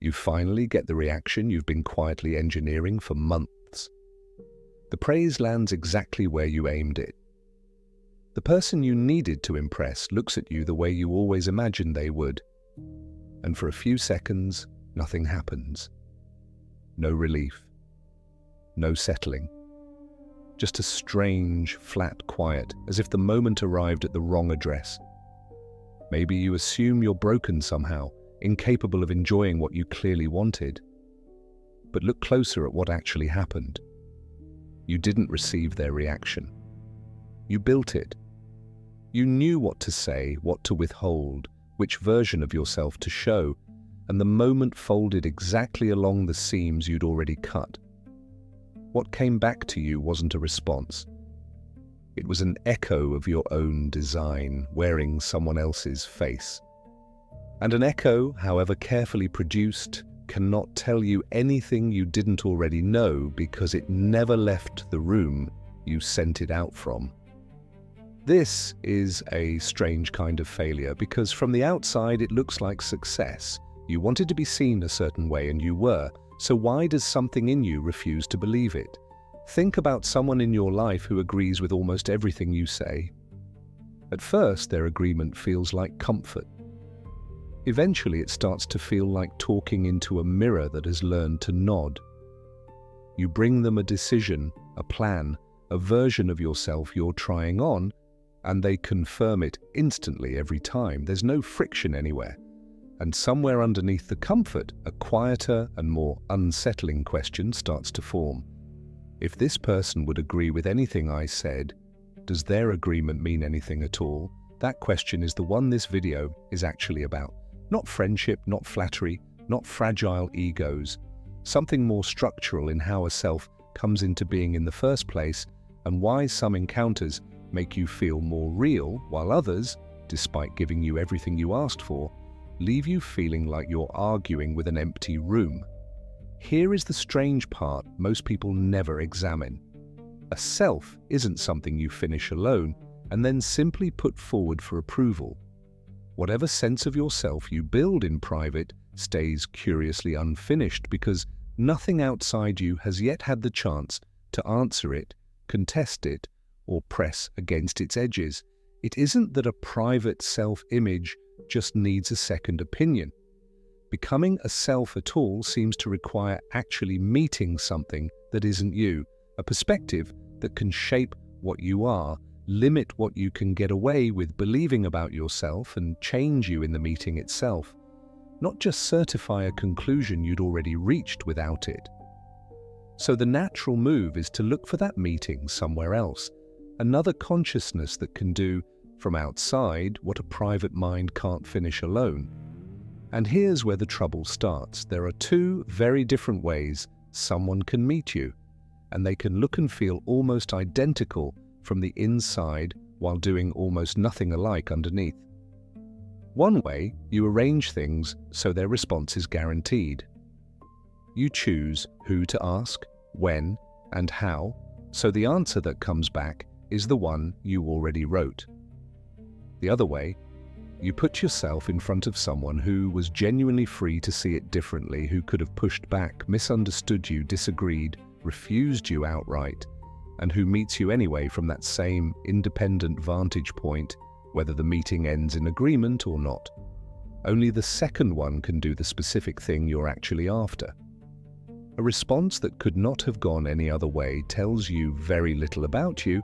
You finally get the reaction you've been quietly engineering for months. The praise lands exactly where you aimed it. The person you needed to impress looks at you the way you always imagined they would, and for a few seconds, nothing happens. No relief. No settling. Just a strange, flat quiet, as if the moment arrived at the wrong address. Maybe you assume you're broken somehow, incapable of enjoying what you clearly wanted. But look closer at what actually happened. You didn't receive their reaction. You built it. You knew what to say, what to withhold, which version of yourself to show, and the moment folded exactly along the seams you'd already cut. What came back to you wasn't a response. It was an echo of your own design, wearing someone else's face. And an echo, however carefully produced, cannot tell you anything you didn't already know because it never left the room you sent it out from. This is a strange kind of failure because from the outside it looks like success. You wanted to be seen a certain way and you were, so why does something in you refuse to believe it? Think about someone in your life who agrees with almost everything you say. At first, their agreement feels like comfort. Eventually, it starts to feel like talking into a mirror that has learned to nod. You bring them a decision, a plan, a version of yourself you're trying on, and they confirm it instantly every time. There's no friction anywhere. And somewhere underneath the comfort, a quieter and more unsettling question starts to form. If this person would agree with anything I said, does their agreement mean anything at all? That question is the one this video is actually about. Not friendship, not flattery, not fragile egos. Something more structural in how a self comes into being in the first place and why some encounters make you feel more real while others, despite giving you everything you asked for, leave you feeling like you're arguing with an empty room. Here is the strange part most people never examine. A self isn't something you finish alone and then simply put forward for approval. Whatever sense of yourself you build in private stays curiously unfinished because nothing outside you has yet had the chance to answer it, contest it, or press against its edges. It isn't that a private self-image just needs a second opinion. Becoming a self at all seems to require actually meeting something that isn't you, a perspective that can shape what you are, limit what you can get away with believing about yourself, and change you in the meeting itself, not just certify a conclusion you'd already reached without it. So the natural move is to look for that meeting somewhere else, another consciousness that can do from outside what a private mind can't finish alone. And here's where the trouble starts. There are two very different ways someone can meet you, and they can look and feel almost identical from the inside while doing almost nothing alike underneath. One way, you arrange things so their response is guaranteed. You choose who to ask, when, and how, so the answer that comes back is the one you already wrote. The other way, you put yourself in front of someone who was genuinely free to see it differently, who could have pushed back, misunderstood you, disagreed, refused you outright, and who meets you anyway from that same independent vantage point, whether the meeting ends in agreement or not. Only the second one can do the specific thing you're actually after. A response that could not have gone any other way tells you very little about you.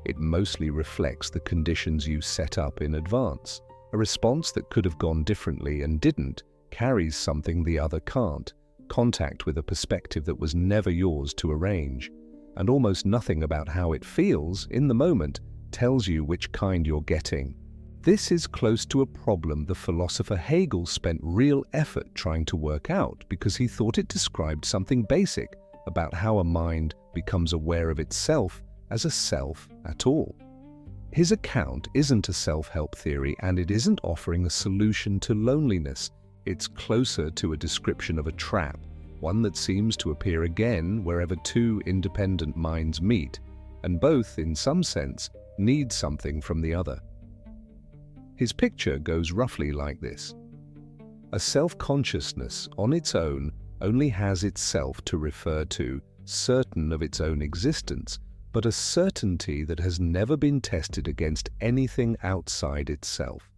It mostly reflects the conditions you set up in advance. A response that could have gone differently and didn't carries something the other can't, contact with a perspective that was never yours to arrange, and almost nothing about how it feels in the moment tells you which kind you're getting. This is close to a problem the philosopher Hegel spent real effort trying to work out because he thought it described something basic about how a mind becomes aware of itself as a self at all. His account isn't a self-help theory, and it isn't offering a solution to loneliness. It's closer to a description of a trap, one that seems to appear again wherever two independent minds meet, and both, in some sense, need something from the other. His picture goes roughly like this. A self-consciousness on its own only has itself to refer to, certain of its own existence, but a certainty that has never been tested against anything outside itself.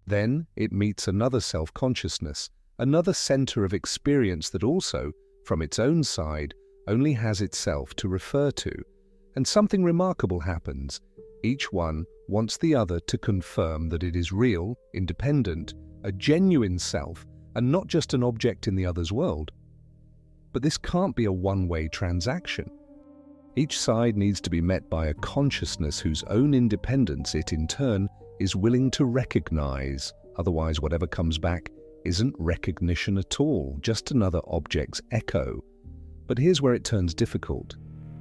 Then it meets another self-consciousness, another center of experience that also, from its own side, only has itself to refer to, and something remarkable happens. Each one wants the other to confirm that it is real, independent, a genuine self, and not just an object in the other's world. But this can't be a one-way transaction. Each side needs to be met by a consciousness whose own independence it, in turn, is willing to recognize. Otherwise, whatever comes back isn't recognition at all, just another object's echo. But here's where it turns difficult.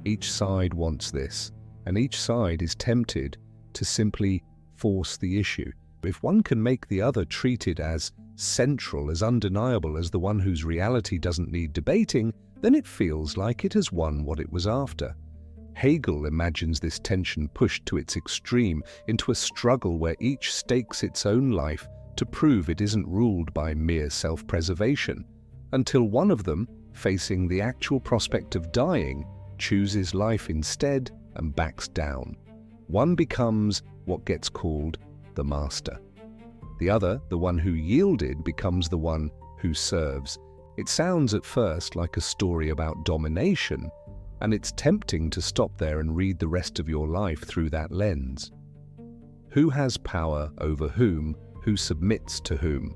Each side wants this, and each side is tempted to simply force the issue. If one can make the other treated as central, as undeniable as the one whose reality doesn't need debating, then it feels like it has won what it was after. Hegel imagines this tension pushed to its extreme, into a struggle where each stakes its own life to prove it isn't ruled by mere self-preservation, until one of them, facing the actual prospect of dying, chooses life instead and backs down. One becomes what gets called the master. The other, the one who yielded, becomes the one who serves. It sounds at first like a story about domination, and it's tempting to stop there and read the rest of your life through that lens. Who has power over whom? Who submits to whom?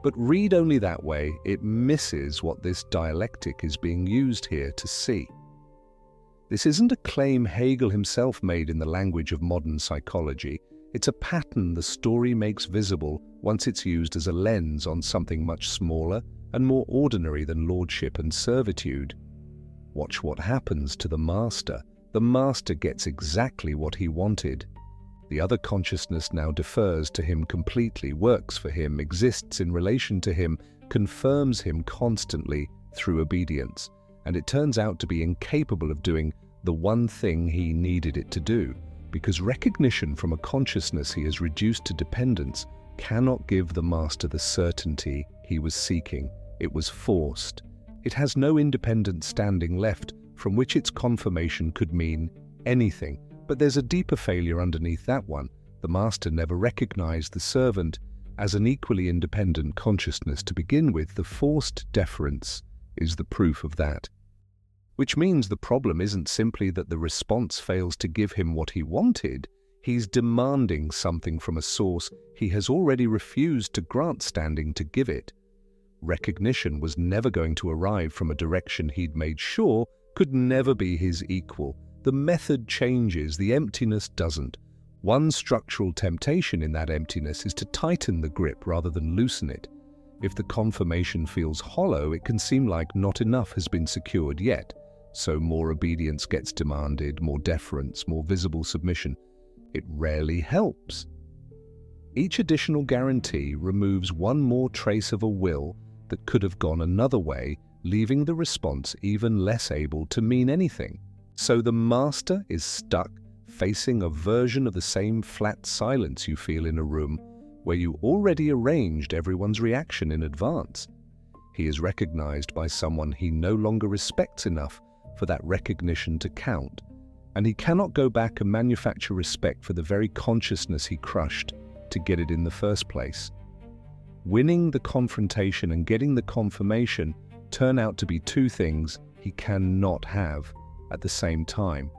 But read only that way, it misses what this dialectic is being used here to see. This isn't a claim Hegel himself made in the language of modern psychology. It's a pattern the story makes visible once it's used as a lens on something much smaller and more ordinary than lordship and servitude. Watch what happens to the master. The master gets exactly what he wanted. The other consciousness now defers to him completely, works for him, exists in relation to him, confirms him constantly through obedience, and it turns out to be incapable of doing the one thing he needed it to do, because recognition from a consciousness he has reduced to dependence cannot give the master the certainty he was seeking. It was forced. It has no independent standing left from which its confirmation could mean anything. But there's a deeper failure underneath that one. The master never recognized the servant as an equally independent consciousness to begin with. The forced deference is the proof of that. Which means the problem isn't simply that the response fails to give him what he wanted. He's demanding something from a source he has already refused to grant standing to give it. Recognition was never going to arrive from a direction he'd made sure could never be his equal. The method changes, the emptiness doesn't. One structural temptation in that emptiness is to tighten the grip rather than loosen it. If the confirmation feels hollow, it can seem like not enough has been secured yet. So more obedience gets demanded, more deference, more visible submission. It rarely helps. Each additional guarantee removes one more trace of a will that could have gone another way, leaving the response even less able to mean anything. So the master is stuck facing a version of the same flat silence you feel in a room where you already arranged everyone's reaction in advance. He is recognized by someone he no longer respects enough for that recognition to count, and he cannot go back and manufacture respect for the very consciousness he crushed to get it in the first place. Winning the confrontation and getting the confirmation turn out to be two things he cannot have at the same time.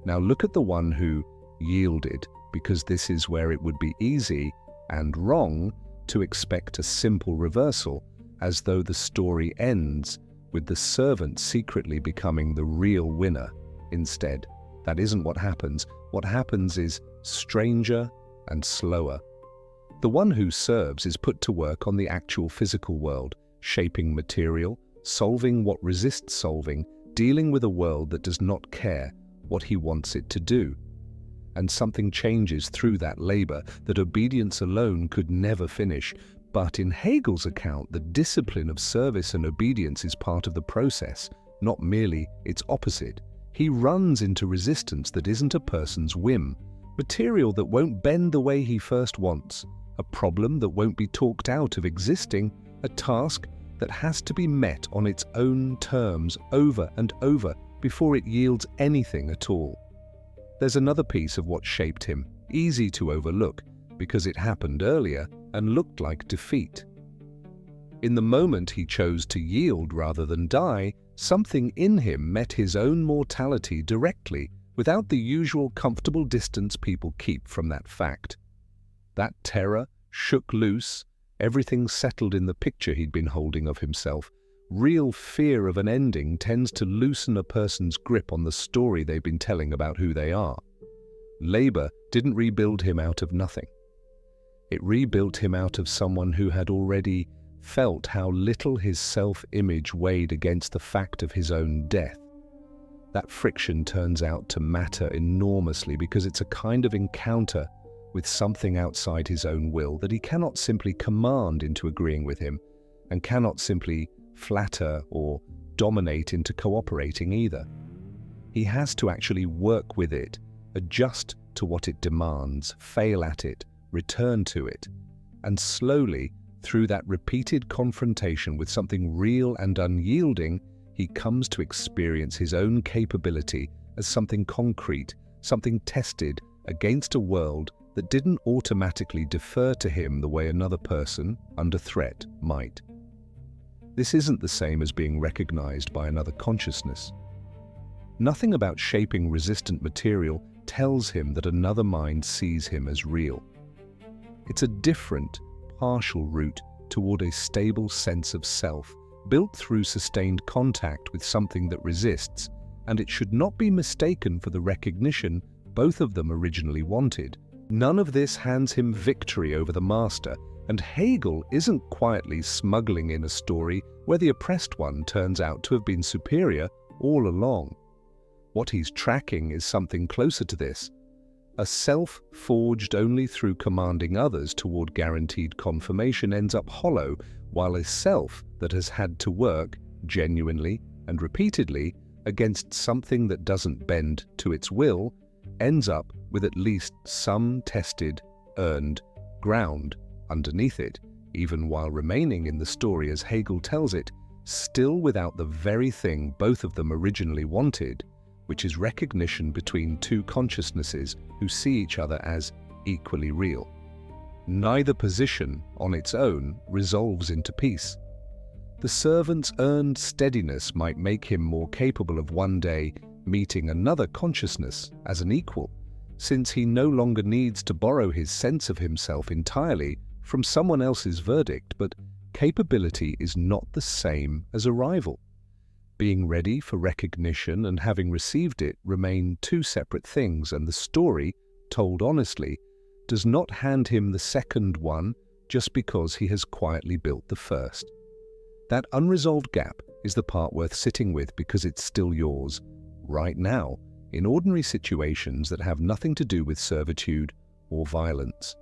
Now look at the one who yielded, because this is where it would be easy and wrong to expect a simple reversal, as though the story ends with the servant secretly becoming the real winner. Instead, that isn't what happens. What happens is stranger and slower. The one who serves is put to work on the actual physical world, shaping material, solving what resists solving, dealing with a world that does not care what he wants it to do. And something changes through that labor that obedience alone could never finish. But in Hegel's account, the discipline of service and obedience is part of the process, not merely its opposite. He runs into resistance that isn't a person's whim, material that won't bend the way he first wants, a problem that won't be talked out of existing, a task that has to be met on its own terms over and over before it yields anything at all. There's another piece of what shaped him, easy to overlook because it happened earlier and looked like defeat. In the moment he chose to yield rather than die, something in him met his own mortality directly, without the usual comfortable distance people keep from that fact. That terror shook loose, everything settled in the picture he'd been holding of himself. Real fear of an ending tends to loosen a person's grip on the story they've been telling about who they are. Labor didn't rebuild him out of nothing. It rebuilt him out of someone who had already felt how little his self-image weighed against the fact of his own death. That friction turns out to matter enormously because it's a kind of encounter with something outside his own will that he cannot simply command into agreeing with him, and cannot simply flatter or dominate into cooperating either. He has to actually work with it, adjust to what it demands, fail at it, return to it, and slowly, through that repeated confrontation with something real and unyielding, he comes to experience his own capability as something concrete, something tested against a world that didn't automatically defer to him the way another person, under threat, might. This isn't the same as being recognized by another consciousness. Nothing about shaping resistant material tells him that another mind sees him as real. It's a different, partial route toward a stable sense of self, built through sustained contact with something that resists, and it should not be mistaken for the recognition both of them originally wanted. None of this hands him victory over the master, and Hegel isn't quietly smuggling in a story where the oppressed one turns out to have been superior all along. What he's tracking is something closer to this, a self forged only through commanding others toward guaranteed confirmation ends up hollow, while a self that has had to work, genuinely and repeatedly, against something that doesn't bend to its will, ends up with at least some tested, earned ground underneath it, even while remaining in the story as Hegel tells it, still without the very thing both of them originally wanted, which is recognition between two consciousnesses who see each other as equally real. Neither position, on its own, resolves into peace. The servant's earned steadiness might make him more capable of one day meeting another consciousness as an equal, since he no longer needs to borrow his sense of himself entirely from someone else's verdict, but capability is not the same as arrival. Being ready for recognition and having received it remain two separate things, and the story, told honestly, does not hand him the second one just because he has quietly built the first. That unresolved gap is the part worth sitting with because it's still yours, right now, in ordinary situations that have nothing to do with servitude or violence.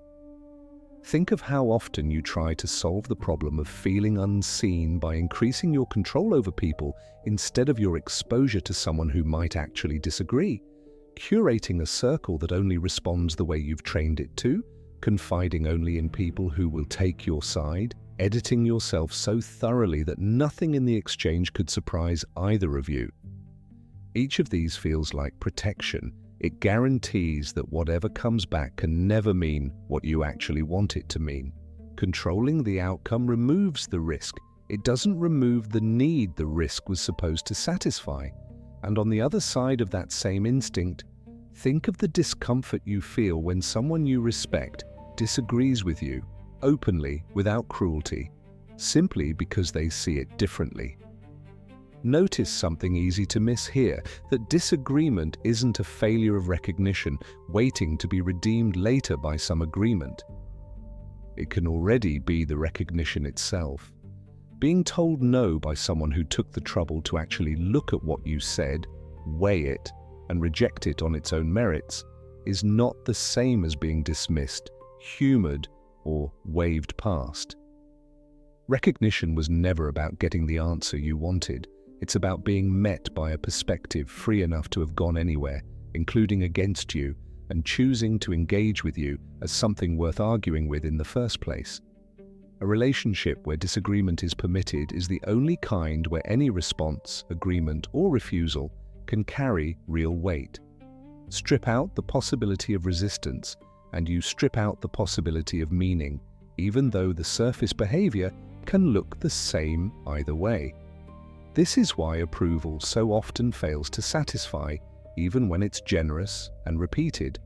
Think of how often you try to solve the problem of feeling unseen by increasing your control over people instead of your exposure to someone who might actually disagree, curating a circle that only responds the way you've trained it to, confiding only in people who will take your side, editing yourself so thoroughly that nothing in the exchange could surprise either of you. Each of these feels like protection. It guarantees that whatever comes back can never mean what you actually want it to mean. Controlling the outcome removes the risk. It doesn't remove the need the risk was supposed to satisfy. And on the other side of that same instinct, think of the discomfort you feel when someone you respect disagrees with you, openly, without cruelty, simply because they see it differently. Notice something easy to miss here, that disagreement isn't a failure of recognition waiting to be redeemed later by some agreement. It can already be the recognition itself. Being told no by someone who took the trouble to actually look at what you said, weigh it, and reject it on its own merits is not the same as being dismissed, humored, or waved past. Recognition was never about getting the answer you wanted. It's about being met by a perspective free enough to have gone anywhere, including against you, and choosing to engage with you as something worth arguing with in the first place. A relationship where disagreement is permitted is the only kind where any response, agreement, or refusal can carry real weight. Strip out the possibility of resistance, and you strip out the possibility of meaning, even though the surface behavior can look the same either way. This is why approval so often fails to satisfy, even when it's generous and repeated.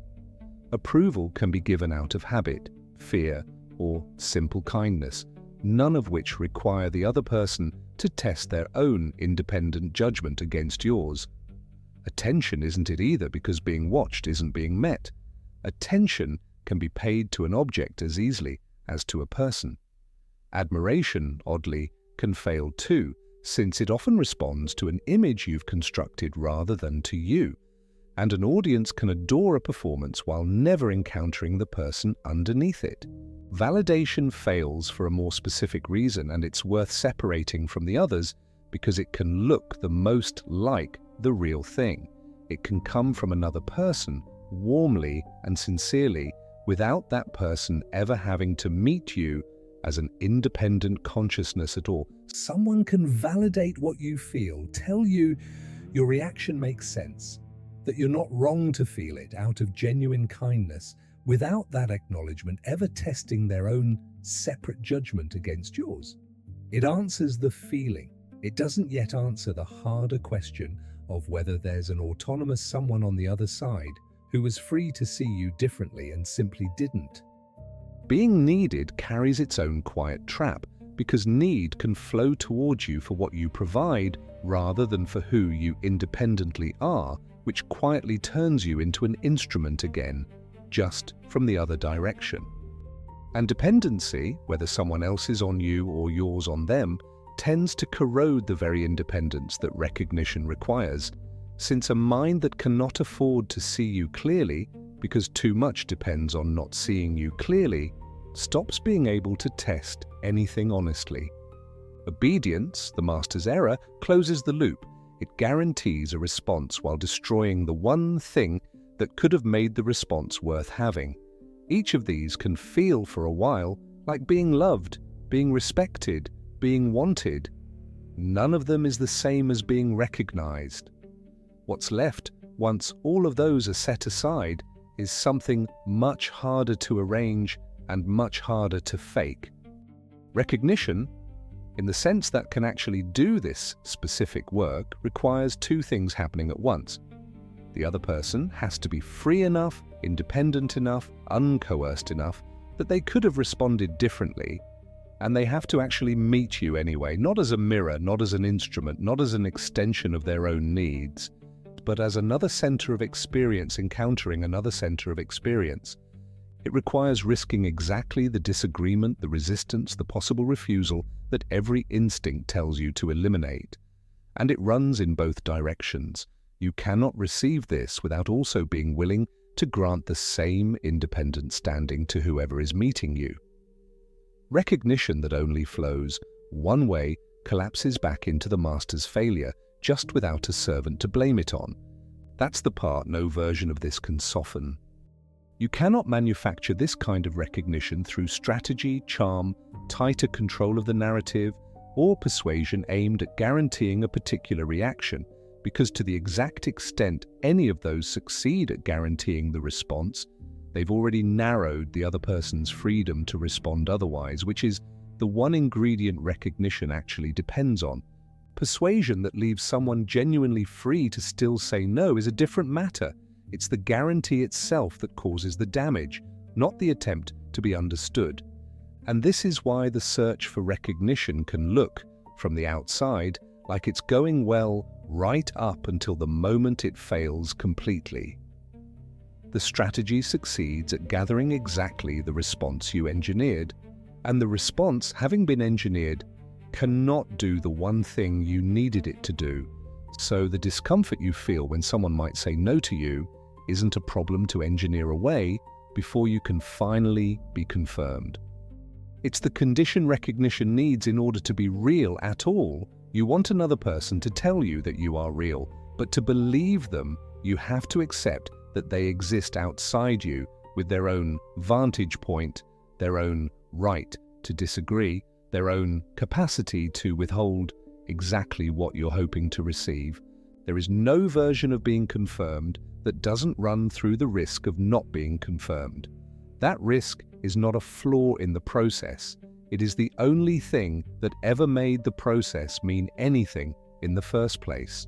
Approval can be given out of habit, fear, or simple kindness, none of which require the other person to test their own independent judgment against yours. Attention isn't it either, because being watched isn't being met. Attention can be paid to an object as easily as to a person. Admiration, oddly, can fail too, since it often responds to an image you've constructed rather than to you, and an audience can adore a performance while never encountering the person underneath it. Validation fails for a more specific reason, and it's worth separating from the others because it can look the most like the real thing. It can come from another person, warmly and sincerely, without that person ever having to meet you as an independent consciousness at all. Someone can validate what you feel, tell you your reaction makes sense, that you're not wrong to feel it out of genuine kindness, without that acknowledgement ever testing their own separate judgment against yours. It answers the feeling. It doesn't yet answer the harder question of whether there's an autonomous someone on the other side who was free to see you differently and simply didn't. Being needed carries its own quiet trap, because need can flow towards you for what you provide rather than for who you independently are, which quietly turns you into an instrument again, just from the other direction. And dependency, whether someone else is on you or yours on them, tends to corrode the very independence that recognition requires, since a mind that cannot afford to see you clearly, because too much depends on not seeing you clearly, stops being able to test anything honestly. Obedience, the master's error, closes the loop. It guarantees a response while destroying the one thing that could have made the response worth having. Each of these can feel for a while like being loved, being respected, being wanted. None of them is the same as being recognized. What's left, once all of those are set aside, is something much harder to arrange and much harder to fake. Recognition, in the sense that can actually do this specific work, requires two things happening at once. The other person has to be free enough, independent enough, uncoerced enough that they could have responded differently, and they have to actually meet you anyway, not as a mirror, not as an instrument, not as an extension of their own needs, but as another center of experience encountering another center of experience. It requires risking exactly the disagreement, the resistance, the possible refusal that every instinct tells you to eliminate. And it runs in both directions. You cannot receive this without also being willing to grant the same independent standing to whoever is meeting you. Recognition that only flows one way collapses back into the master's failure, just without a servant to blame it on. That's the part no version of this can soften. You cannot manufacture this kind of recognition through strategy, charm, tighter control of the narrative, or persuasion aimed at guaranteeing a particular reaction, because to the exact extent any of those succeed at guaranteeing the response, they've already narrowed the other person's freedom to respond otherwise, which is the one ingredient recognition actually depends on. Persuasion that leaves someone genuinely free to still say no is a different matter. It's the guarantee itself that causes the damage, not the attempt to be understood. And this is why the search for recognition can look, from the outside, like it's going well right up until the moment it fails completely. The strategy succeeds at gathering exactly the response you engineered, and the response, having been engineered, cannot do the one thing you needed it to do. So the discomfort you feel when someone might say no to you isn't a problem to engineer away before you can finally be confirmed. It's the condition recognition needs in order to be real at all. You want another person to tell you that you are real, but to believe them, you have to accept that they exist outside you with their own vantage point, their own right to disagree, their own capacity to withhold exactly what you're hoping to receive. There is no version of being confirmed that doesn't run through the risk of not being confirmed. That risk is not a flaw in the process. It is the only thing that ever made the process mean anything in the first place.